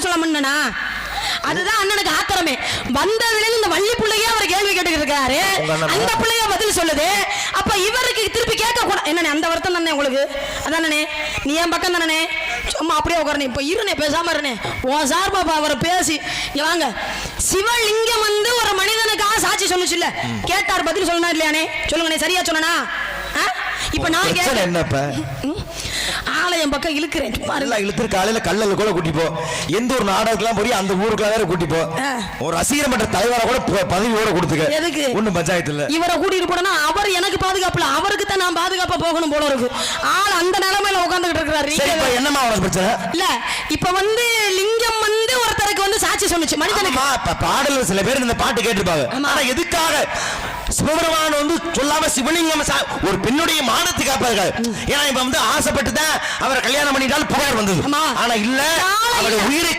சொல்ல முன்னா அதுதான் அண்ணனுக்கு ஆத்திரமே. வந்ததுல இந்த வள்ளி பிள்ளையே அவர் கேள்வி கேட்டுக்கிட்டு இருக்காரு, அந்த பிள்ளைய பதில் சொல்லுது. அப்ப இவருக்கு திருப்பி கேட்க கூட என்னண்ணே அந்த வருத்தம் தானே உங்களுக்கு? அதானே நீ என் பக்கம் தானே, சும்மா அப்படியே உட்காரனே. இப்ப இருனே பேசாம இருனே, உன் சார் பாப்பா அவரை பேசி வாங்க. சிவலிங்கம் வந்து ஒரு மனிதனுக்காக சாட்சி சொல்லுச்சு இல்ல, கேட்டார் பதில் சொல்லணும் இல்லையானே? சொல்லுங்கண்ணே, சரியா சொன்னா? இப்ப நான் என்னப்ப ஆலயம் பக்கம் இழுக்கிறேன், இழுத்துரு காலையில கல்லல கூட கூட்டி போ, எந்த ஒரு நாடகத்துலாம் போய் அந்த ஊருக்குள்ள வேற கூட்டி போ, ஒரு ரசிகர் மன்ற தலைவரை கூட பதவியோட கொடுத்துக்க. எதுக்கு? ஒண்ணும் பஞ்சாயத்து இல்ல. இவரை கூட்டிட்டு போனா அவர் எனக்கு பாதுகாப்புல, அவருக்கு தான் நான் பாதுகாப்பா போகணும் போல இருக்கு. ஆள் அந்த நிலைமையில உட்கார்ந்துகிட்டு இருக்கிறாரு. என்னமா அவனுக்கு பிரச்சனை இல்ல? இப்ப வந்து லிங்கம் வந்து ஒருத்தருக்கு வந்து சாட்சி சொன்னுச்சு மனிதனுக்கு. பாடல் சில பேர் இந்த பாட்டு கேட்டிருப்பாங்க, ஆனா எதுக்காக சிவபெருமான் வந்து சொல்லாம சிவலிங்கம் ஒரு பெண்ணுடைய மானத்தை காப்பார்கள்? ஏன்னா இப்ப வந்து ஆசைப்பட்டு தான் அவரை கல்யாணம் பண்ணிட்டாலும் புகார் வந்தது. ஆனா இல்ல, அவருடைய உயிரை